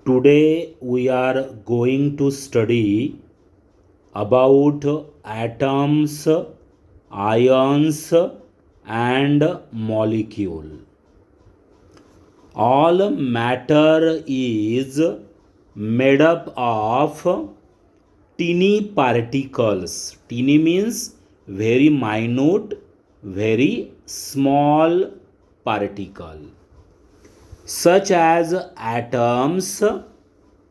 Today we are going to study about atoms, ions and molecule. All matter is made up of teeny particles. Teeny means very minute, very small particle, such as atoms,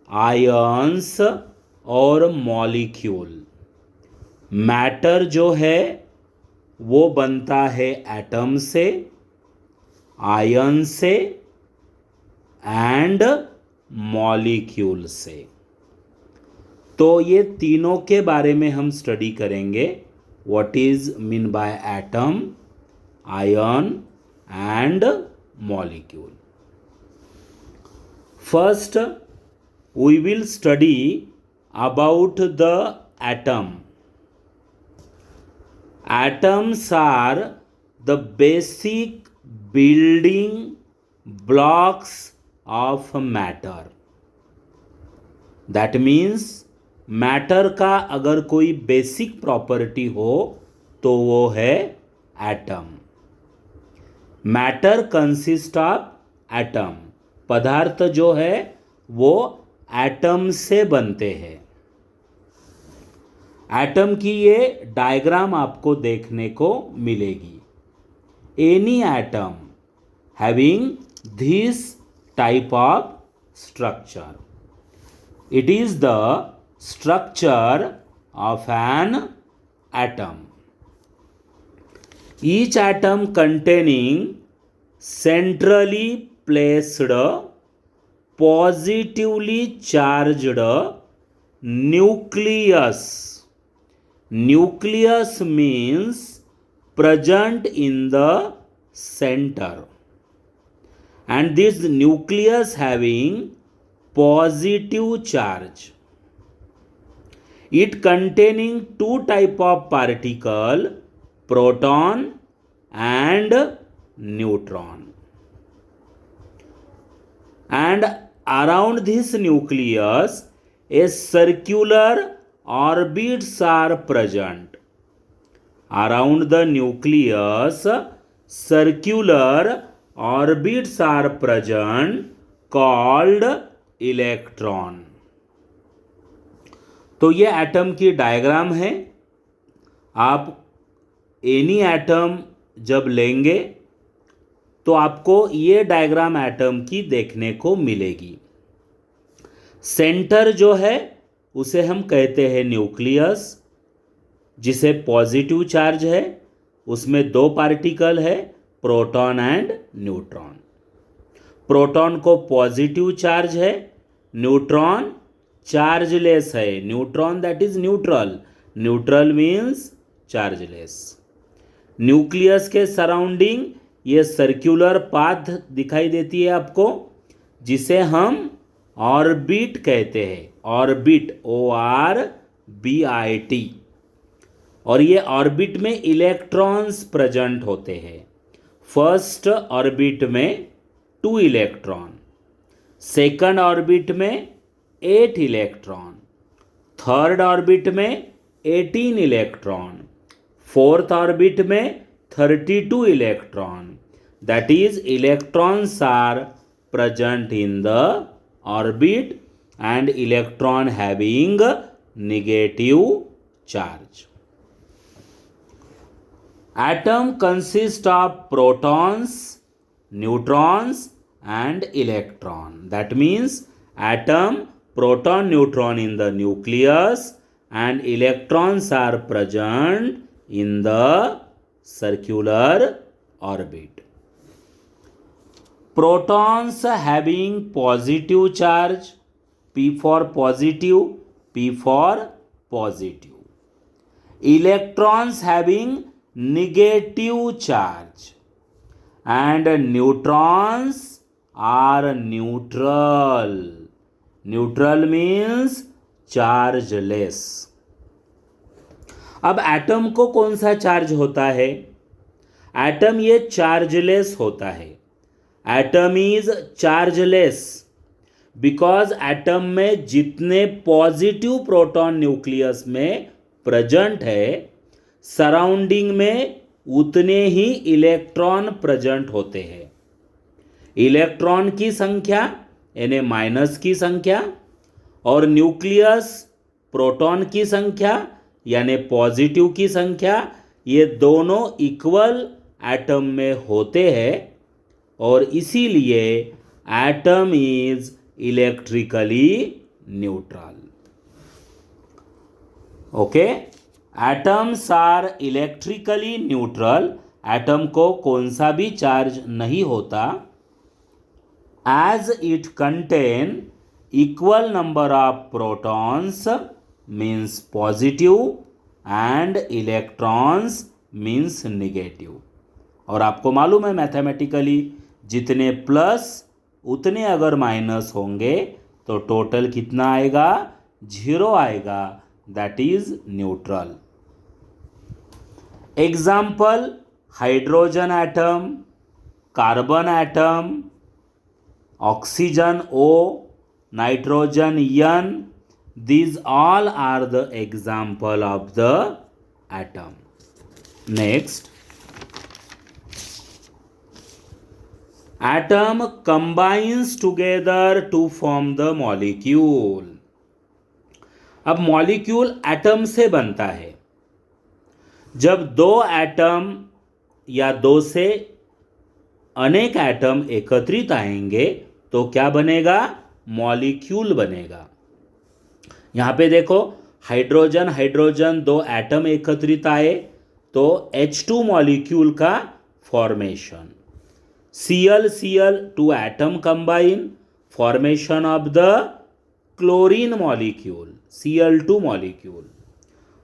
ions और molecule. Matter जो है वो बनता है atom से, ion से and molecule से. तो ये तीनों के बारे में हम स्टडी करेंगे. What is mean by atom, ion and molecule. First, we will study about the atom. Atoms are the basic building blocks of matter. That means matter का अगर कोई बेसिक प्रॉपर्टी हो तो वो है atom. Matter consist of atom. पदार्थ जो है वो एटम से बनते हैं. एटम की ये डायग्राम आपको देखने को मिलेगी. Any atom having this type of structure. It is the structure of an atom. Each atom containing centrally placed positively charged nucleus. Nucleus means present in the center, and this nucleus having positive charge. It containing two type of particle, proton and neutron. And around this nucleus a circular orbits are present. Around the nucleus circular orbits are present called electron. तो ये atom की diagram है. आप any atom जब लेंगे तो आपको ये डायग्राम एटम की देखने को मिलेगी. सेंटर जो है उसे हम कहते हैं न्यूक्लियस, जिसे पॉजिटिव चार्ज है. उसमें दो पार्टिकल है, प्रोटॉन एंड न्यूट्रॉन. प्रोटॉन को पॉजिटिव चार्ज है, न्यूट्रॉन चार्जलेस है. Neutron that is neutral. Neutral means chargeless. Nucleus के सराउंडिंग ये सर्कुलर पाथ दिखाई देती है आपको, जिसे हम ऑर्बिट कहते हैं. Orbit, ORBIT. और ये ऑर्बिट में इलेक्ट्रॉन्स प्रेजेंट होते हैं. फर्स्ट ऑर्बिट में 2 इलेक्ट्रॉन, सेकंड ऑर्बिट में 8 इलेक्ट्रॉन, थर्ड ऑर्बिट में 18 इलेक्ट्रॉन, फोर्थ ऑर्बिट में 32 electron. That is, electrons are present in the orbit and electron having negative charge. Atom consists of protons, neutrons and electron. That means atom, proton, neutron in the nucleus and electrons are present in the circular orbit. Protons having positive charge, P for positive, P for positive. Electrons having negative charge, and neutrons are neutral. Neutral means chargeless. अब atom को कौन सा charge होता है? Atom ये chargeless होता है. Atom is chargeless because atom में जितने पॉजिटिव प्रोटॉन न्यूक्लियस में प्रेजेंट है, सराउंडिंग में उतने ही इलेक्ट्रॉन प्रेजेंट होते हैं। इलेक्ट्रॉन की संख्या यानी माइनस की संख्या और न्यूक्लियस प्रोटॉन की संख्या यानी पॉजिटिव की संख्या, ये दोनों इक्वल एटम में होते हैं और इसीलिए atom is electrically neutral. Okay, atoms are electrically neutral. Atom को कौन सा भी चार्ज नहीं होता as it contain equal number of protons means positive and electrons means negative. और आपको मालूम है मैथमेटिकली जितने प्लस उतने अगर माइनस होंगे तो टोटल कितना आएगा? 0 आएगा। That is neutral. Example, hydrogen atom, carbon atom, oxygen O, nitrogen N, these all are the example of the atom. Next, atom combines together to form the molecule. अब molecule atom से बनता है। जब दो atom या दो से अनेक एटम एकत्रित आएंगे तो क्या बनेगा? मॉलिक्यूल बनेगा। यहां पे देखो, हाइड्रोजन हाइड्रोजन दो एटम एकत्रित आए तो H2 मॉलिक्यूल का formation. Cl Cl two atom combine, formation of the chlorine molecule Cl2 molecule.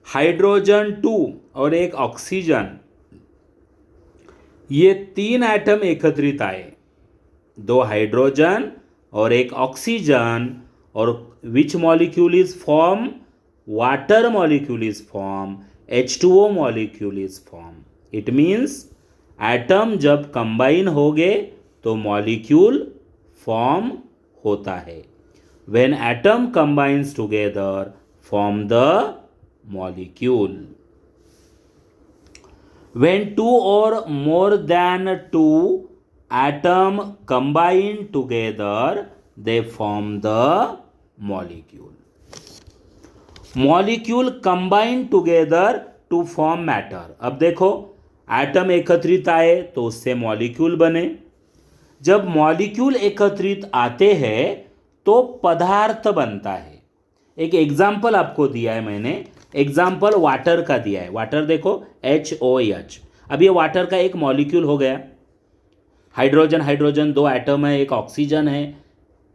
Hydrogen 2 और एक ऑक्सीजन, ये 3 एटम एकत्रित आए, 2 हाइड्रोजन और एक ऑक्सीजन, और which molecule is form? Water molecule is form, H2O molecule is form. It means atom जब combine हो गए तो मॉलिक्यूल फॉर्म होता है। When atom combines together form the molecule. When 2 or more than 2 atom combine together, they form the molecule. Molecule combine together to form matter. अब देखो, atom एकत्रित आए तो उससे मॉलिक्यूल बने। जब मॉलिक्यूल एकत्रित आते हैं तो पदार्थ बनता है। एक एग्जाम्पल आपको दिया है मैंने, एग्जाम्पल वाटर का दिया है। वाटर देखो, HOH। अब ये वाटर का एक मॉलिक्यूल हो गया। हाइड्रोजन हाइड्रोजन 2 एटम है, एक ऑक्सीजन है,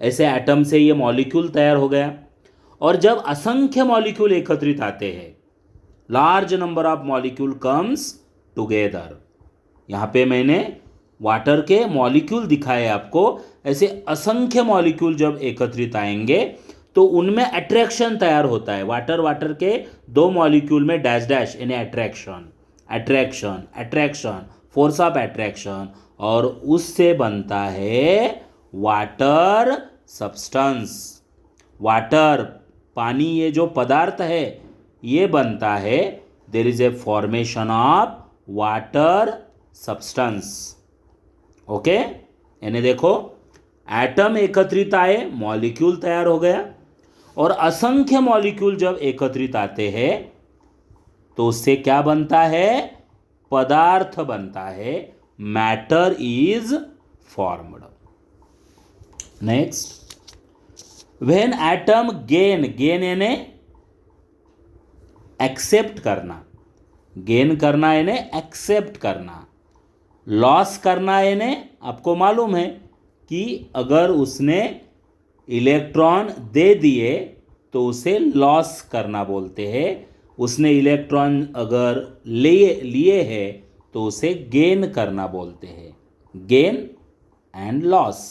ऐसे एटम से ये मॉलिक्यूल तैयार हो गया। और जब असंख्य मॉलिक्यूल एकत्रित आते हैं, large number of molecule comes together. यहाँ पे मैंने वाटर के मॉलिक्यूल दिखाए आपको। ऐसे असंख्य मॉलिक्यूल जब एकत्रित आएंगे तो उनमें अट्रैक्शन तैयार होता है। वाटर वाटर के 2 मॉलिक्यूल में डैश डैश यानी attraction attraction attraction, force of attraction, और उससे बनता है वाटर सब्सटेंस। वाटर पानी, ये जो पदार्थ है ये बनता है। There is a formation of water substance. Okay, यानी देखो, एटम एकत्रित आए, मॉलिक्यूल तैयार हो गया, और असंख्य मॉलिक्यूल जब एकत्रित आते हैं तो उससे क्या बनता है? पदार्थ बनता है। Matter is formed. Next, when atom gain, gain यानी एक्सेप्ट करना, गेन करना यानी एक्सेप्ट करना, लॉस करना यानी आपको मालूम है कि अगर उसने इलेक्ट्रॉन दे दिए तो उसे लॉस करना बोलते हैं। उसने इलेक्ट्रॉन अगर लिए है तो उसे गेन करना बोलते हैं। Gain and loss.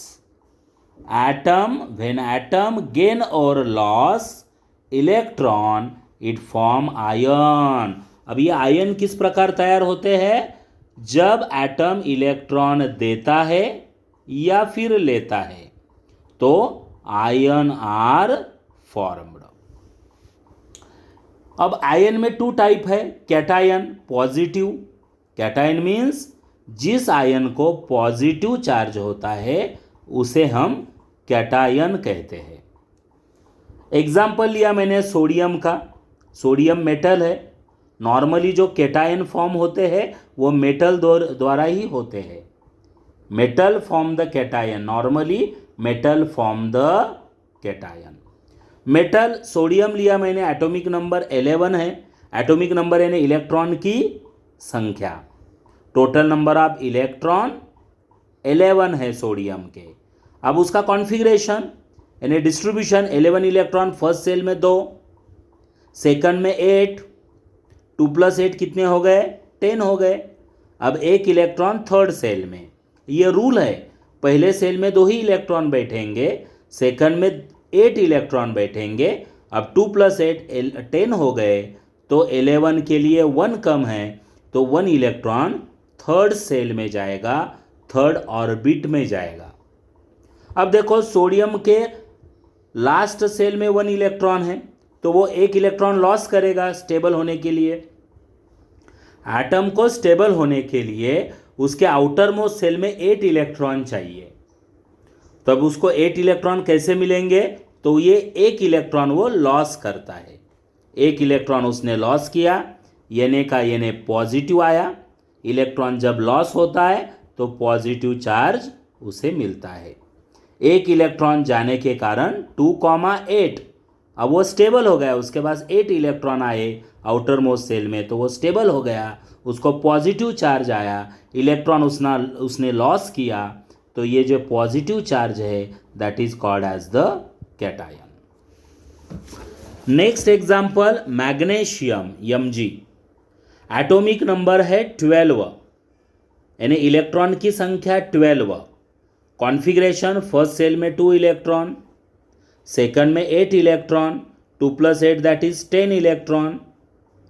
Atom, when atom gain और loss electron, it form ion. अब ये आयन किस प्रकार तैयार होते हैं? जब एटम इलेक्ट्रॉन देता है या फिर लेता है तो आयन आर फॉर्म्ड। अब आयन में टू टाइप है, कैटायन, पॉजिटिव। कैटायन मीन्स जिस आयन को पॉजिटिव चार्ज होता है उसे हम कैटायन कहते हैं। एग्जाम्पल लिया मैंने सोडियम का। सोडियम मेटल है। नॉर्मली जो कैटायन फॉर्म होते हैं वो मेटल द्वारा ही होते हैं। Metal form the cation, normally metal form the cation. Metal sodium लिया मैंने, एटॉमिक नंबर 11 है। एटॉमिक नंबर यानी इलेक्ट्रॉन की संख्या। टोटल नंबर ऑफ इलेक्ट्रॉन 11 है सोडियम के। अब उसका कॉन्फ़िगरेशन यानी डिस्ट्रीब्यूशन, 11 इलेक्ट्रॉन फर्स्ट सेल में 2, सेकंड में 8, 2 + 8 कितने हो गए? 10 हो गए। अब एक इलेक्ट्रॉन थर्ड सेल में। ये रूल है, पहले सेल में 2 ही इलेक्ट्रॉन बैठेंगे, सेकंड में 8 इलेक्ट्रॉन बैठेंगे। अब 2 + 8 10 हो गए, तो 11 के लिए 1 कम है, तो 1 इलेक्ट्रॉन थर्ड सेल में जाएगा, थर्ड ऑर्बिट में जाएगा। अब देखो सोडियम के लास्ट सेल में 1 इलेक्ट्रॉन है, तो वो 1 इलेक्ट्रॉन लॉस करेगा स्टेबल होने के लिए। एटम को स्टेबल होने के लिए उसके आउटर मोस्ट सेल में 8 इलेक्ट्रॉन चाहिए। तब उसको 8 इलेक्ट्रॉन कैसे मिलेंगे? तो ये 1 इलेक्ट्रॉन वो लॉस करता है। 1 इलेक्ट्रॉन उसने लॉस किया, यानी का यानी पॉजिटिव आया। इलेक्ट्रॉन जब लॉस होता है तो पॉजिटिव चार्ज उसे मिलता है। 1 इलेक्ट्रॉन जाने के कारण 2,8, अब वो स्टेबल हो गया। उसके पास 8 इलेक्ट्रॉन आए आउटर मोस्ट सेल में, तो वो स्टेबल हो गया, उसको पॉजिटिव चार्ज आया। इलेक्ट्रॉन उसने लॉस किया, तो ये जो पॉजिटिव चार्ज है that is called as the cation. Next example magnesium, Mg। Atomic number है 12, यानी इलेक्ट्रॉन की संख्या 12। कॉन्फ़िगरेशन, फर्स्ट सेल में 2 इलेक्ट्रॉन, सेकंड में 8 इलेक्ट्रॉन, 2 + 8 दैट इज 10 इलेक्ट्रॉन।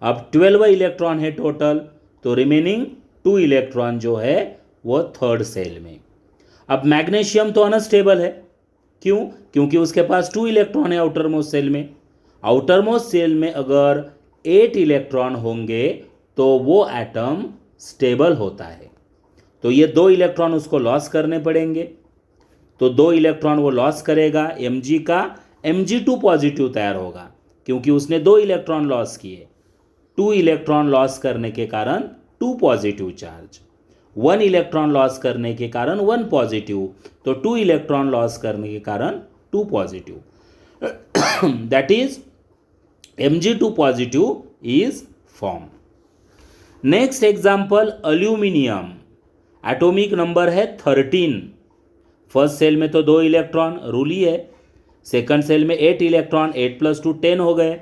अब 12 इलेक्ट्रॉन है टोटल, तो रिमेनिंग 2 इलेक्ट्रॉन जो है वो थर्ड सेल में। अब मैग्नीशियम तो अनस्टेबल है, क्यों? क्योंकि उसके पास 2 इलेक्ट्रॉन है आउटर मोस्ट सेल में। आउटर मोस्ट सेल में अगर 8 इलेक्ट्रॉन होंगे तो वो एटम स्टेबल होता है, तो ये 2 इलेक्ट्रॉन उसको लॉस करने पड़ेंगे। तो 2 इलेक्ट्रॉन वो लॉस करेगा Mg का, Mg2 पॉजिटिव तैयार होगा क्योंकि उसने 2 इलेक्ट्रॉन लॉस किए। 2 इलेक्ट्रॉन लॉस करने के कारण 2 पॉजिटिव चार्ज, 1 इलेक्ट्रॉन लॉस करने के कारण 1 पॉजिटिव, तो 2 इलेक्ट्रॉन लॉस करने के कारण 2 positive, that is Mg2 positive is form. Next example aluminium. Atomic number है 13। फर्स्ट सेल में तो 2 इलेक्ट्रॉन, रूल ही है। सेकंड सेल में 8 इलेक्ट्रॉन, 8 + 2 10 हो गए।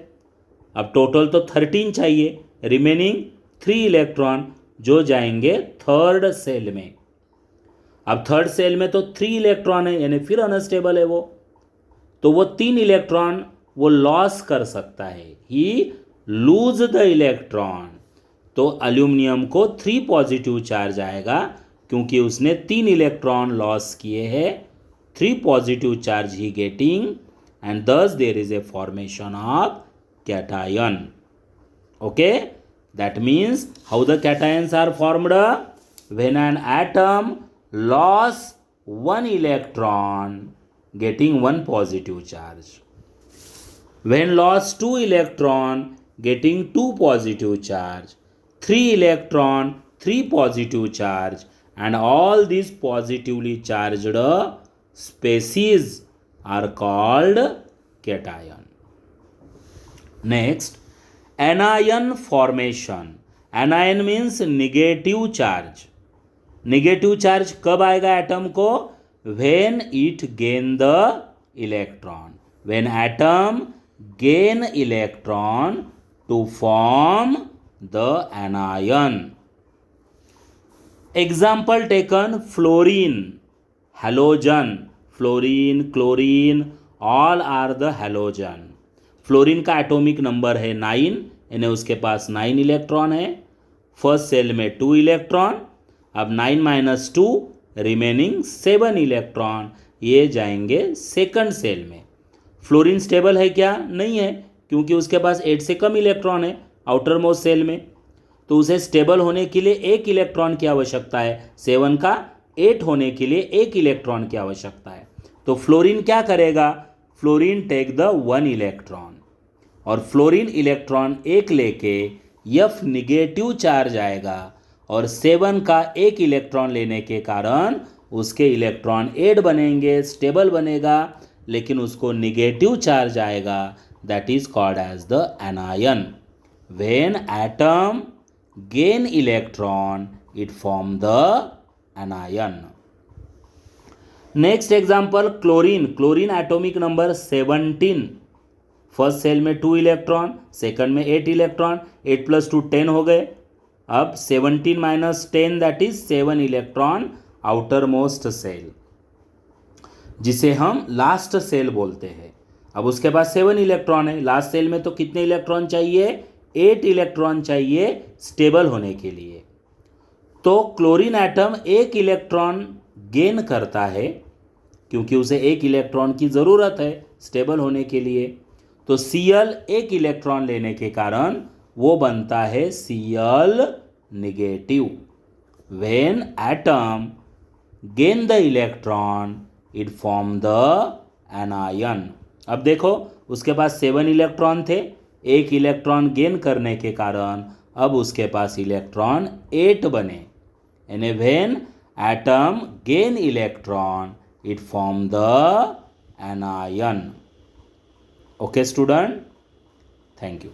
अब टोटल तो 13 चाहिए, रिमेनिंग 3 इलेक्ट्रॉन जो जाएंगे थर्ड सेल में। अब थर्ड सेल में तो 3 इलेक्ट्रॉन है, यानी फिर अनस्टेबल है वो, तो वो 3 इलेक्ट्रॉन वो लॉस कर सकता है, ही लूज द इलेक्ट्रॉन। तो एल्यूमिनियम को 3 पॉजिटिव चार्ज आएगा क्योंकि उसने 3 इलेक्ट्रॉन लॉस किए हैं। 3 positive charge he getting, and thus there is a formation of cation. Okay, that means how the cations are formed? When an atom loss 1 electron getting 1 positive charge, when lost 2 electron getting 2 positive charge, 3 electron 3 positive charge, and all these positively charged species are called cation. Next, anion formation. Anion means negative charge. Negative charge कब आएगा atom को? when it gain the electron, when atom gain electron to form the anion. Example taken, fluorine, halogen, fluorine, chlorine, all are the halogen. Fluorine का atomic number है 9, यानी उसके पास 9 electron है। First shell में 2 electron, अब 9 - 2 remaining 7 electron, ये जाएंगे second cell में। फ्लोरीन स्टेबल है क्या? नहीं है, क्योंकि उसके पास 8 से कम इलेक्ट्रॉन है आउटर मोस्ट सेल में। तो उसे स्टेबल होने के लिए 1 इलेक्ट्रॉन की आवश्यकता है, 7 का 8 होने के लिए 1 इलेक्ट्रॉन की आवश्यकता है। तो फ्लोरीन क्या करेगा? फ्लोरीन टेक द 1 इलेक्ट्रॉन, और फ्लोरीन इलेक्ट्रॉन 1 लेके F निगेटिव चार्ज आएगा, और 7 का 1 इलेक्ट्रॉन लेने के कारण उसके इलेक्ट्रॉन 8 बनेंगे, स्टेबल बनेगा, लेकिन उसको निगेटिव चार्ज आएगा। That is called as the anion. When atom gain electron it form the anion. Next example chlorine. Chlorine atomic number 17। First shell में 2 इलेक्ट्रॉन, सेकंड में 8 इलेक्ट्रॉन, 8 + 2 10 हो गए। अब 17 - 10 that is 7 electron outer most shell, जिसे हम last shell बोलते हैं। अब उसके पास 7 इलेक्ट्रॉन है। लास्ट सेल में तो कितने इलेक्ट्रॉन चाहिए? 8 इलेक्ट्रॉन चाहिए स्टेबल होने के लिए। तो क्लोरीन एटम 1 इलेक्ट्रॉन गेन करता है, क्योंकि उसे 1 इलेक्ट्रॉन की ज़रूरत है स्टेबल होने के लिए। तो Cl 1 इलेक्ट्रॉन लेने के कारण वो बनता है Cl negative. When atom gain the electron it form the anion. अब देखो, उसके पास 7 इलेक्ट्रॉन थे, 1 इलेक्ट्रॉन गेन करने के कारण अब उसके पास इलेक्ट्रॉन 8 बने। यानी when atom gain electron it form the anion. Okay student, thank you.